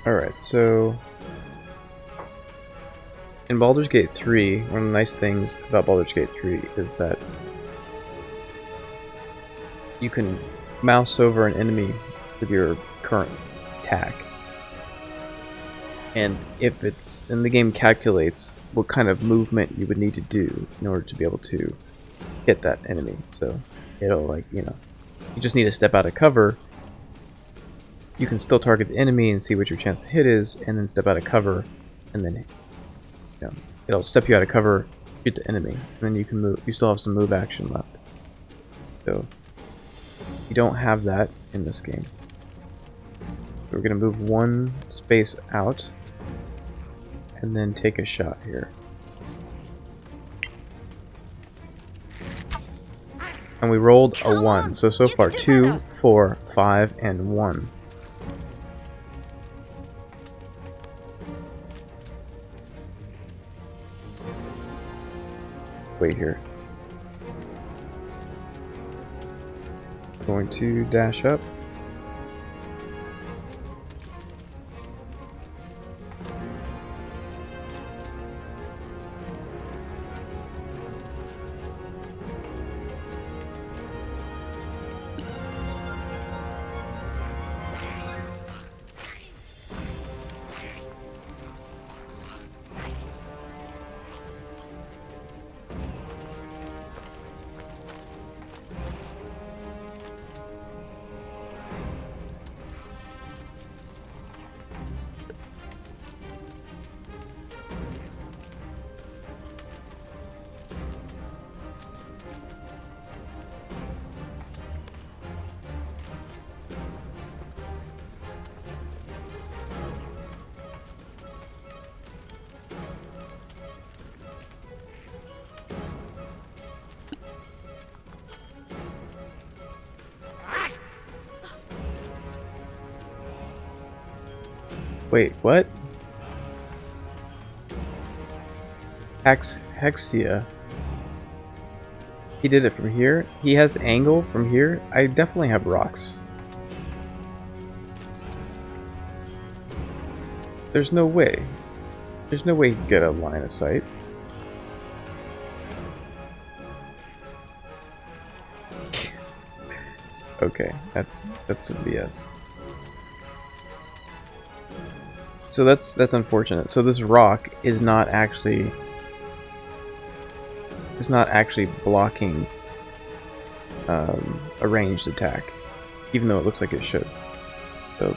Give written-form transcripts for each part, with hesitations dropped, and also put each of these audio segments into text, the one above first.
Alright, so in Baldur's Gate 3, one of the nice things about Baldur's Gate 3 is that you can mouse over an enemy with your current attack. And if it's in the game calculates what kind of movement you would need to do in order to be able to hit that enemy. So it'll, like, you know, you just need to step out of cover. You can still target the enemy and see what your chance to hit is, and then step out of cover, and then, you know, it'll step you out of cover, shoot the enemy, and then you can move. You still have some move action left. So you don't have that in this game. So we're gonna move one space out, and then take a shot here. And we rolled a 1, so far 2, 4, 5, and 1. Wait here. Going to dash up. Wait, what? Hexia. He did it from here? He has angle from here? I definitely have rocks. There's no way. There's no way he can get a line of sight. Okay, that's some BS. So that's unfortunate. So this rock is not actually blocking a ranged attack, even though it looks like it should. So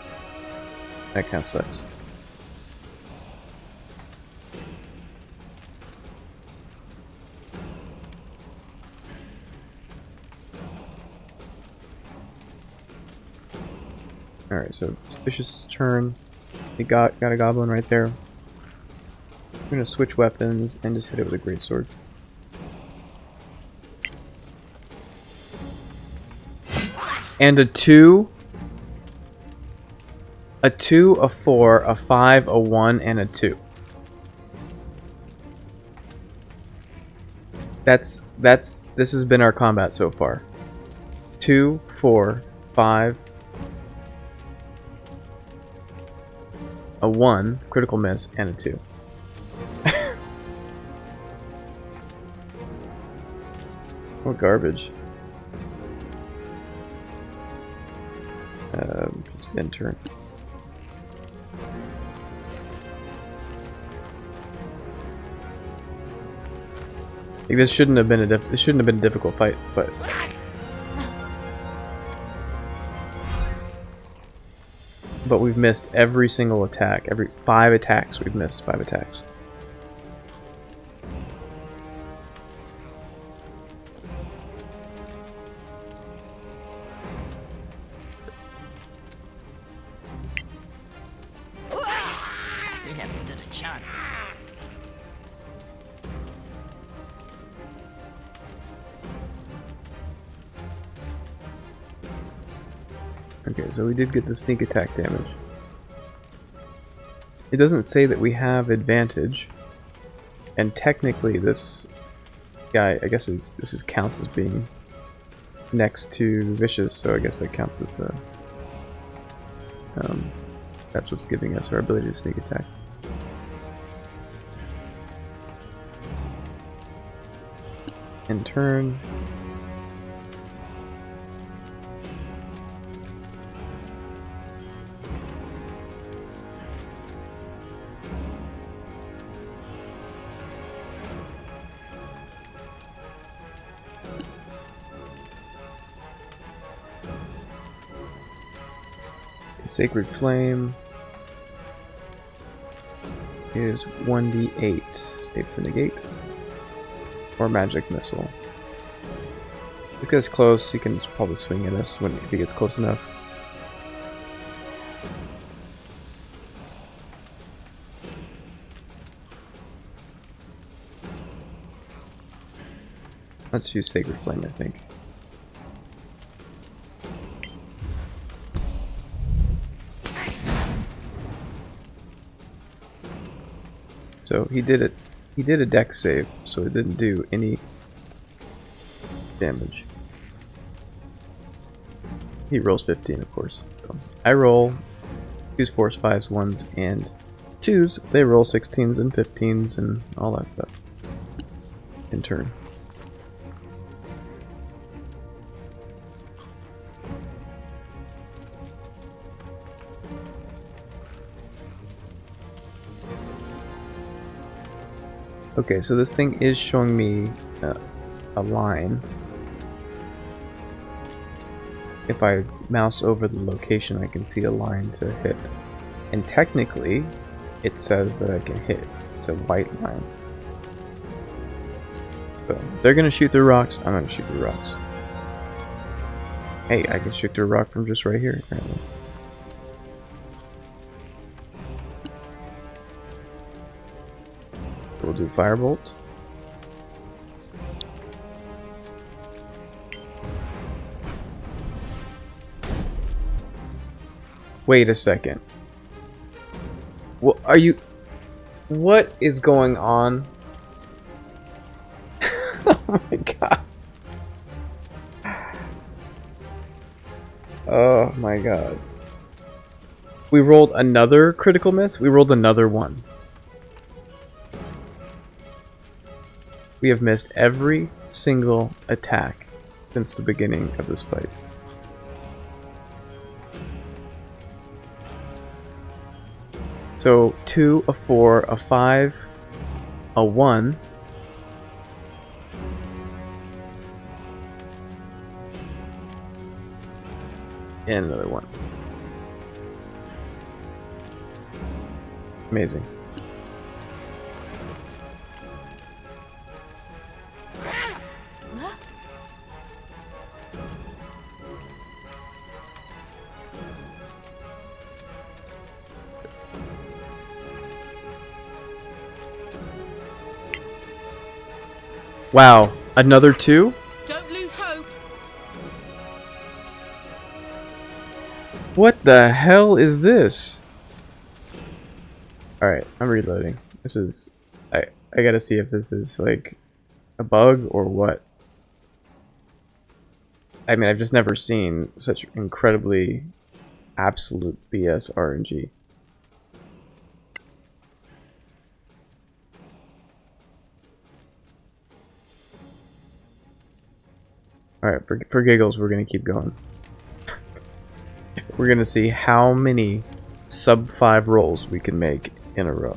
that kind of sucks. All right, so vicious turn. We got a goblin right there. I'm gonna switch weapons and just hit it with a greatsword. And a 2, a 2, a 4, a 5, a 1, and a 2. This has been our combat so far. 2, 4, 5. A 1, critical miss, and a 2. What garbage. Just enter. Like, this shouldn't have been a difficult fight, but we've missed every single attack. Every 5 attacks, we've missed 5 attacks. You haven't stood a chance. Okay, so we did get the sneak attack damage. It doesn't say that we have advantage, and technically this guy, I guess, this counts as being next to vicious, so I guess that counts as That's what's giving us our ability to sneak attack. In turn. Sacred Flame is 1d8. Save to negate. Or Magic Missile. If it gets close, you can probably swing at us if he gets close enough. Let's use Sacred Flame, I think. So he did it. He did a dex save, so it didn't do any damage. He rolls 15, of course. So I roll 2s, 4s, 5s, 1s, and 2s. They roll 16s and 15s and all that stuff. In turn. Okay, so this thing is showing me a line. If I mouse over the location, I can see a line to hit. And technically, it says that I can hit. It's a white line. So, if they're gonna shoot through rocks, I'm gonna shoot through rocks. Hey, I can shoot through a rock from just right here, apparently. We'll do Firebolt. Wait a second. What are you? What is going on? Oh my god. Oh my god. We rolled another critical miss? We rolled another one. We have missed every single attack since the beginning of this fight. So 2, a 4, a 5, a 1. And another 1. Amazing. Wow, another 2? Don't lose hope. What the hell is this? Alright, I'm reloading. This is... I gotta see if this is like a bug or what. I mean, I've just never seen such incredibly absolute BS RNG. Alright, for giggles, we're gonna keep going. We're gonna see how many sub 5 rolls we can make in a row.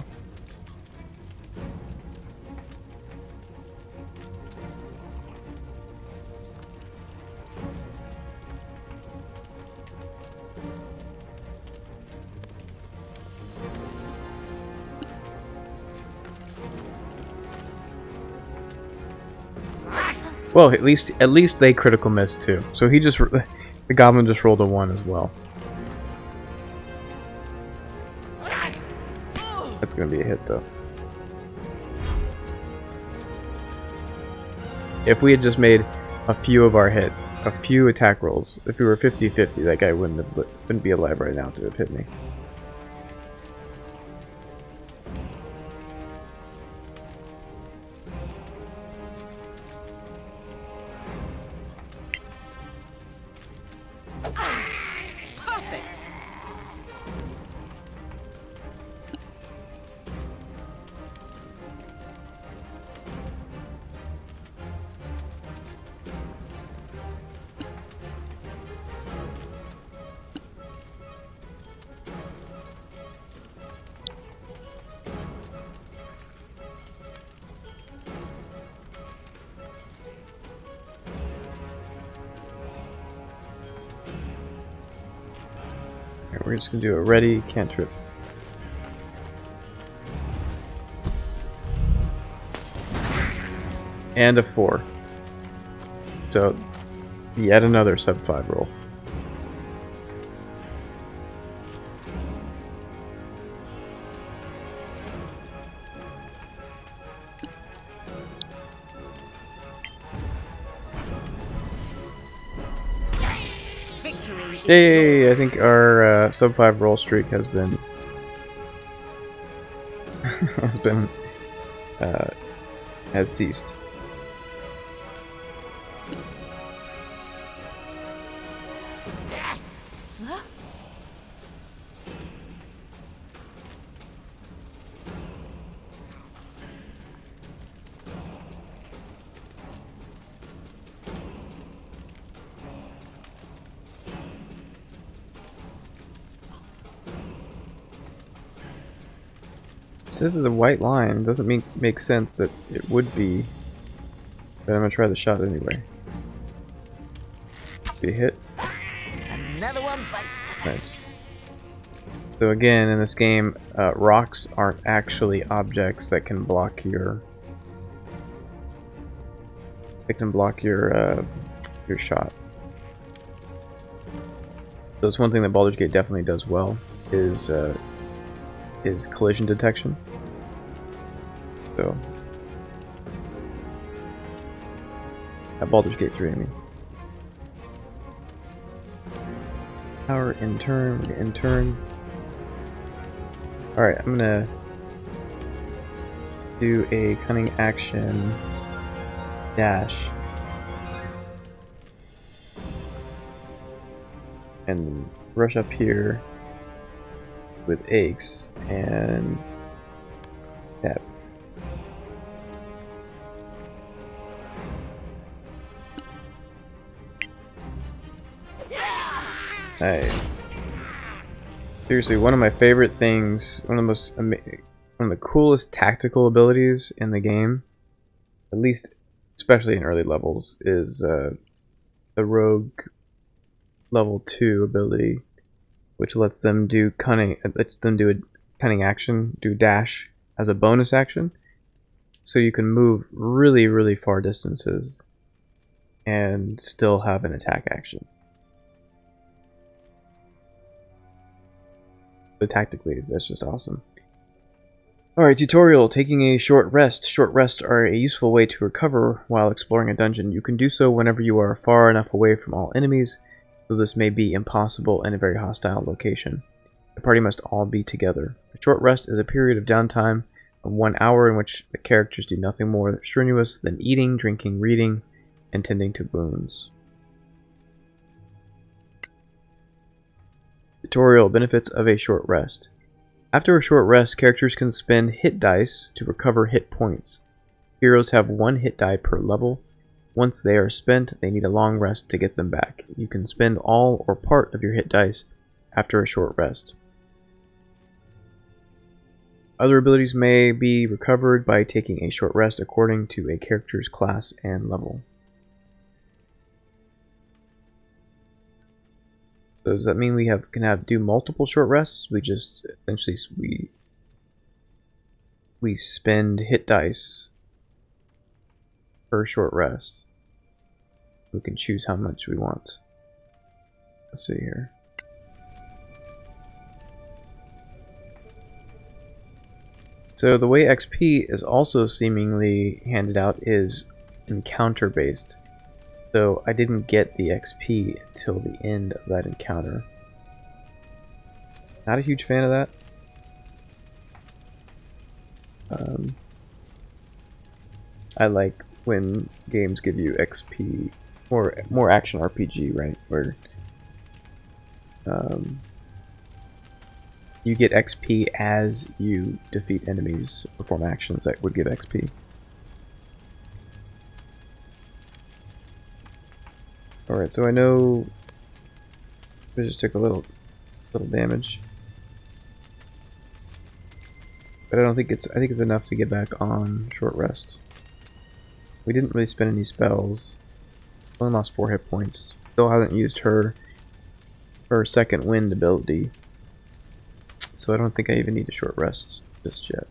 Well, at least they critical missed too. So he just the goblin just rolled a 1 as well. That's gonna be a hit though. If we had just made a few of our hits, a few attack rolls, if we were 50-50, that guy wouldn't be alive right now to have hit me. We're just gonna do a ready cantrip. And a 4. So, yet another sub 5 roll. Victory. Yay! I think our sub 5 roll streak has been has ceased. This is a white line. Doesn't make sense that it would be, but I'm gonna try the shot anyway. Be a hit. Another one bites the dust. Nice. So again, in this game, rocks aren't actually objects that can block your. They can block your shot. So it's one thing that Baldur's Gate definitely does well is collision detection. So at Baldur's Gate 3, I mean. Power in turn. Alright, I'm gonna do a cunning action dash and rush up here with aches and tap. Nice. Seriously, one of my favorite things, one of the coolest tactical abilities in the game, at least especially in early levels, is the rogue level 2 ability, which lets them do a cunning action, do dash as a bonus action, so you can move really, really far distances and still have an attack action. So tactically, that's just awesome. Alright, tutorial. Taking a short rest. Short rests are a useful way to recover while exploring a dungeon. You can do so whenever you are far enough away from all enemies, though this may be impossible in a very hostile location. The party must all be together. A short rest is a period of downtime of 1 hour in which the characters do nothing more strenuous than eating, drinking, reading, and tending to wounds. Tutorial. Benefits of a short rest. After a short rest, characters can spend hit dice to recover hit points. Heroes have 1 hit die per level. Once they are spent, they need a long rest to get them back. You can spend all or part of your hit dice after a short rest. Other abilities may be recovered by taking a short rest according to a character's class and level. So does that mean we can do multiple short rests? We just essentially we spend hit dice per short rest. We can choose how much we want. Let's see here. So the way XP is also seemingly handed out is encounter based. So I didn't get the XP until the end of that encounter. Not a huge fan of that. I like when games give you XP, more action RPG, right? Where you get XP as you defeat enemies, perform actions that would give XP. Alright, so I know I just took a little damage. But I think it's enough to get back on short rest. We didn't really spend any spells. Only lost 4 hit points. Still hasn't used her second wind ability, so I don't think I even need a short rest just yet.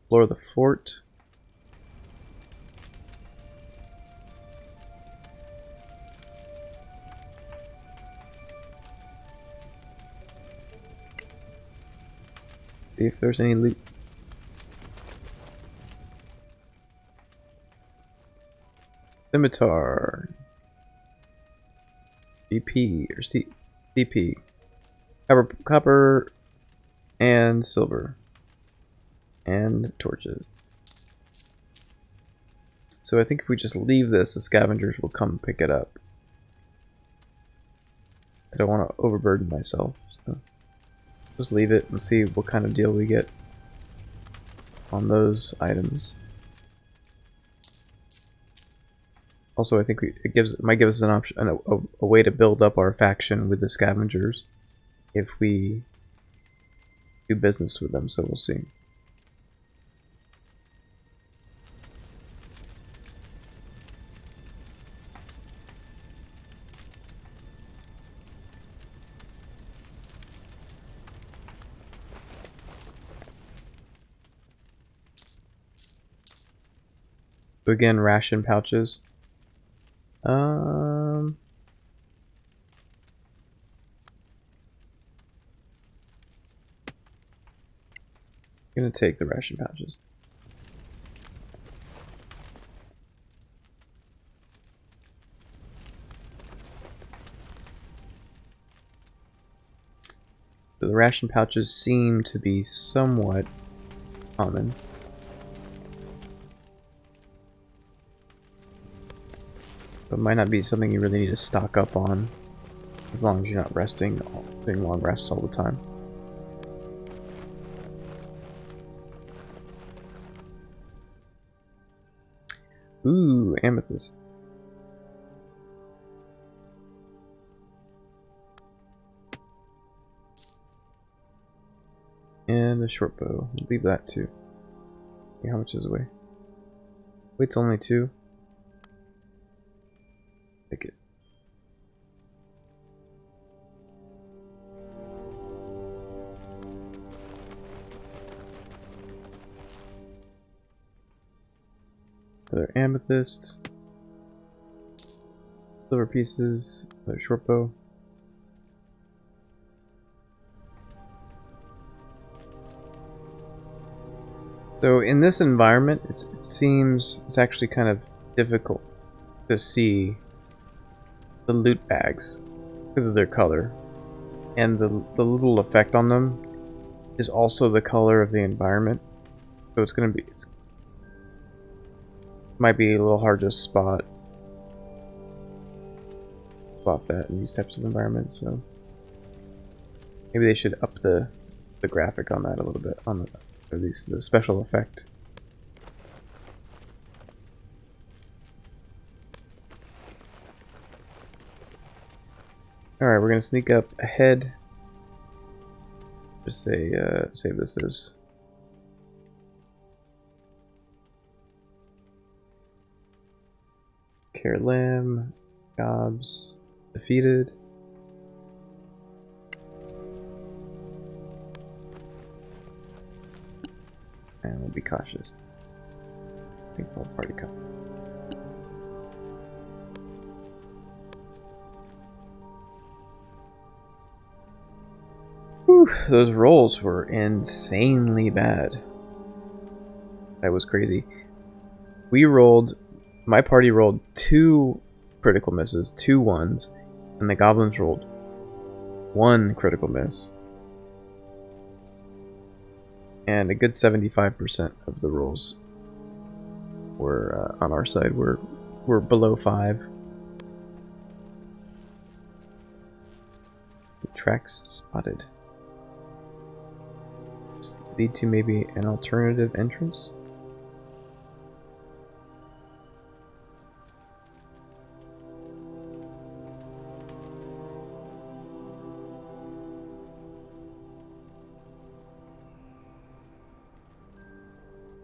Explore the fort. See if there's any loot. Scimitar. BP or CP. Copper and silver. And torches. So I think if we just leave this, the scavengers will come pick it up. I don't want to overburden myself, so just leave it and see what kind of deal we get on those items. Also, I think it might give us an option, a way to build up our faction with the scavengers if we do business with them. So we'll see. So again, ration pouches. Gonna take the ration pouches. So the ration pouches seem to be somewhat common. But it might not be something you really need to stock up on, as long as you're not resting, doing long rests all the time. Ooh, amethyst. And a short bow. We'll leave that too. Okay, how much is it weigh? Weight's only 2. Take it. Another amethyst. Silver pieces. Another short bow. So in this environment, it seems it's actually kind of difficult to see the loot bags because of their color, and the little effect on them is also the color of the environment. So it's might be a little hard to spot that in these types of environments. So maybe they should up the graphic on that a little bit, on at least the special effect. Alright, we're gonna sneak up ahead. Just say this is Kerlim, Gobs, defeated. And we'll be cautious. I think the whole party cut. Whew, those rolls were insanely bad. That was crazy. My party rolled 2 critical misses, 2 ones, and the goblins rolled 1 critical miss. And a good 75% of the rolls were on our side were below 5. Tracks spotted. Lead to maybe an alternative entrance?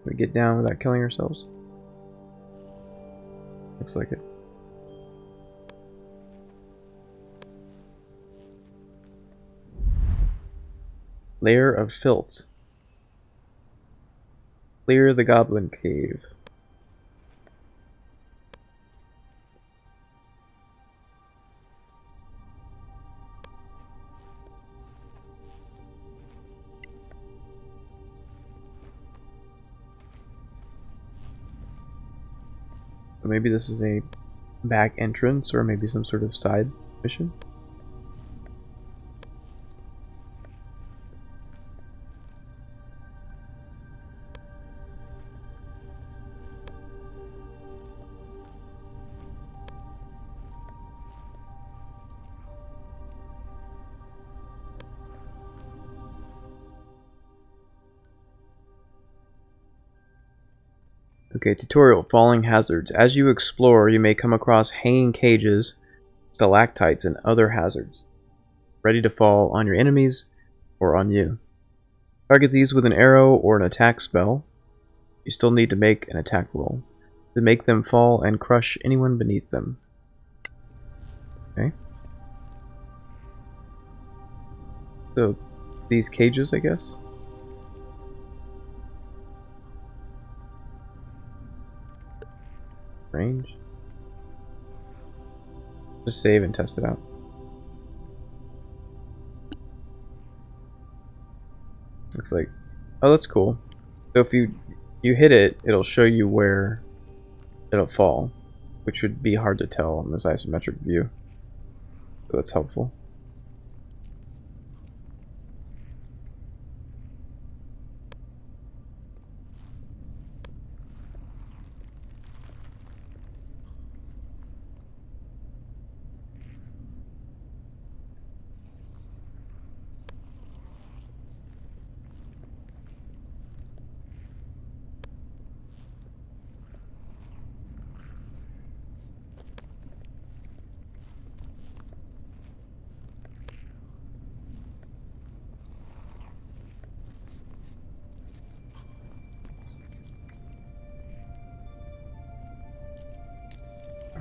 We get down without killing ourselves? Looks like it. Lair of filth. Clear the goblin cave. Maybe this is a back entrance, or maybe some sort of side mission. Okay, tutorial, falling hazards. As you explore, you may come across hanging cages, stalactites, and other hazards, ready to fall on your enemies or on you. Target these with an arrow or an attack spell. You still need to make an attack roll to make them fall and crush anyone beneath them. Okay. So, these cages, I guess? Range. Just save and test it out. Looks like, oh, that's cool. So if you hit it, it'll show you where it'll fall, which would be hard to tell on this isometric view. So that's helpful.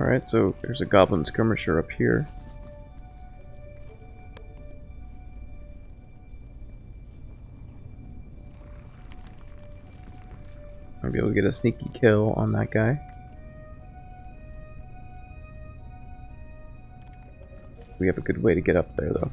Alright, so there's a goblin skirmisher up here. I'll be able to get a sneaky kill on that guy. We have a good way to get up there, though.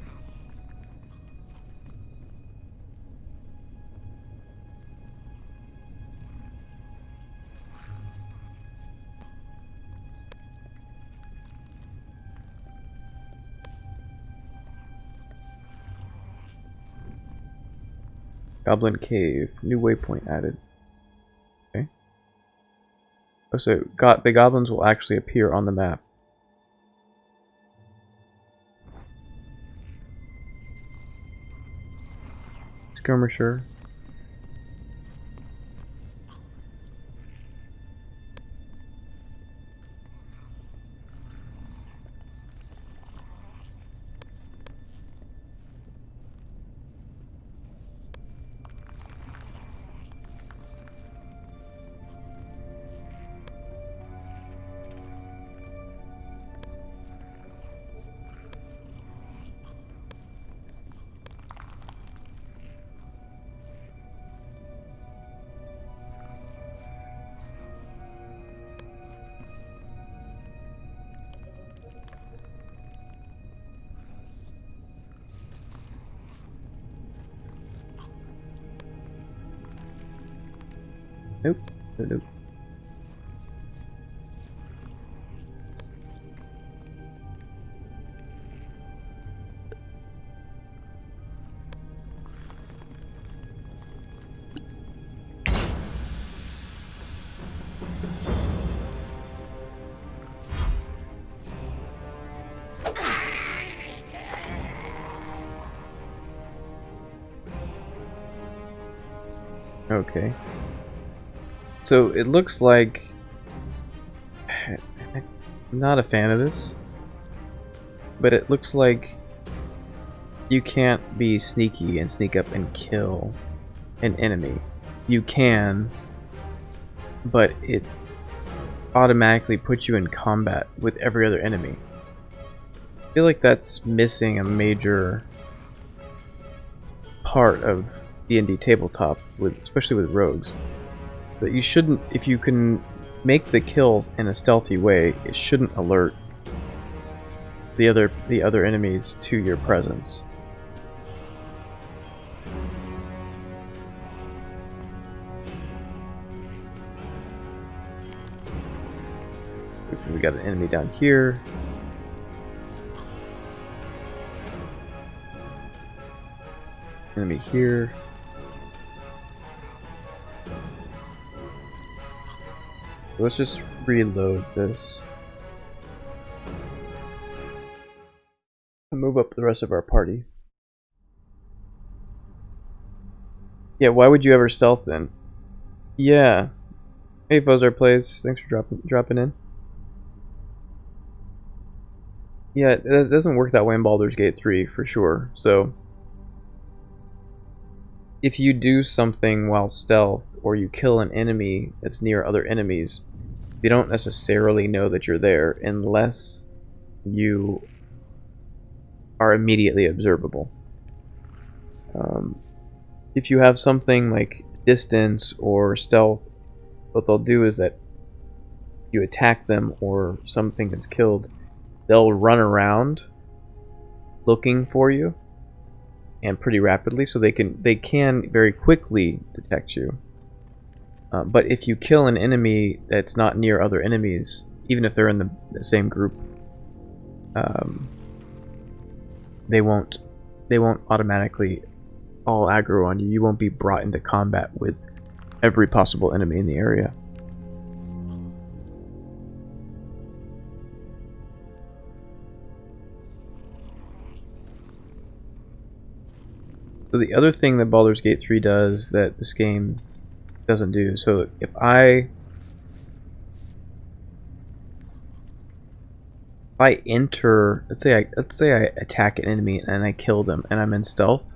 Goblin Cave. New waypoint added. Okay. Oh, so the goblins will actually appear on the map. Skirmisher. Nope. Nope. Okay. So it looks like I'm not a fan of this, but it looks like you can't be sneaky and sneak up and kill an enemy. You can, but it automatically puts you in combat with every other enemy. I feel like that's missing a major part of D&D tabletop, especially with rogues, that you shouldn't, if you can make the kill in a stealthy way, it shouldn't alert the other enemies to your presence. Looks like we got an enemy down here. Enemy here. Let's just reload this. And move up the rest of our party. Yeah, why would you ever stealth then? Yeah. Hey Fozar Plays, thanks for dropping in. Yeah, it doesn't work that way in Baldur's Gate 3 for sure. So if you do something while stealthed, or you kill an enemy that's near other enemies, you don't necessarily know that you're there unless you are immediately observable. If you have something like distance or stealth, what they'll do is that you attack them or something is killed, they'll run around looking for you, and pretty rapidly, so they can very quickly detect you. But if you kill an enemy that's not near other enemies, even if they're in the same group, they won't automatically all aggro on you. You won't be brought into combat with every possible enemy in the area. So the other thing that Baldur's Gate 3 does that this game doesn't do, so if I enter, let's say I attack an enemy and I kill them and I'm in stealth,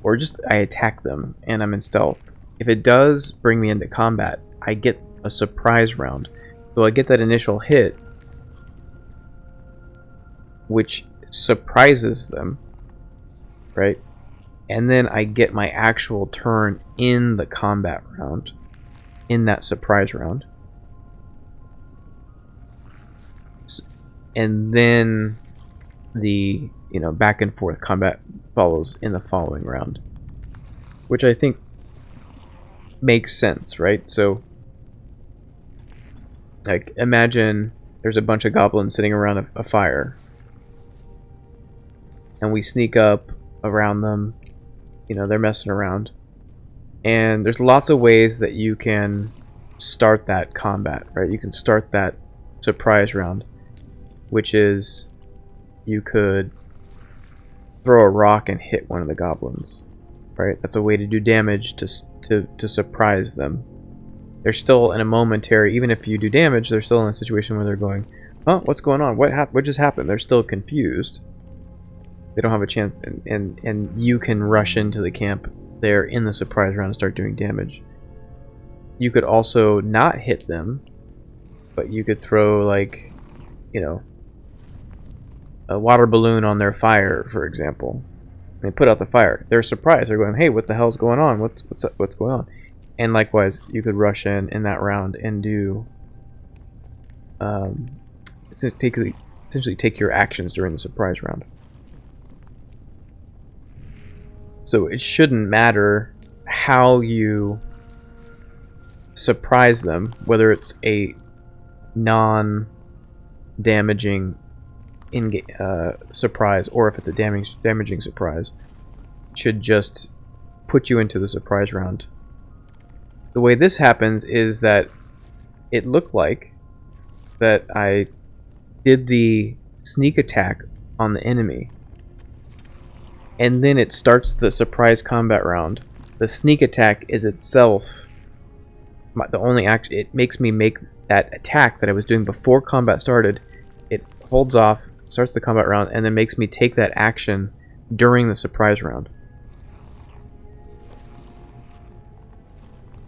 or just I attack them and I'm in stealth, if it does bring me into combat, I get a surprise round. So I get that initial hit, which surprises them, right? And then I get my actual turn in the combat round, in that surprise round. And then the, back and forth combat follows in the following round, which I think makes sense, right? So, like, imagine there's a bunch of goblins sitting around a fire, and we sneak up around them. They're messing around, and there's lots of ways that you can start that combat, right? You can start that surprise round, which is you could throw a rock and hit one of the goblins, right? That's a way to do damage to surprise them. They're still in a momentary, even if you do damage, they're still in a situation where they're going, "Oh, what's going on? What just happened?" They're still confused. They don't have a chance, and you can rush into the camp there in the surprise round and start doing damage. You could also not hit them, but you could throw, like, a water balloon on their fire, for example. They put out the fire. They're surprised. They're going, "Hey, what the hell's going on? What's going on?" And likewise, you could rush in that round and do essentially take your actions during the surprise round. So it shouldn't matter how you surprise them, whether it's a non-damaging surprise or if it's a damaging surprise. It should just put you into the surprise round. The way this happens is that it looked like that I did the sneak attack on the enemy, and then it starts the surprise combat round. The sneak attack is itself the only action. It makes me make that attack that I was doing before combat started. It holds off, starts the combat round, and then makes me take that action during the surprise round.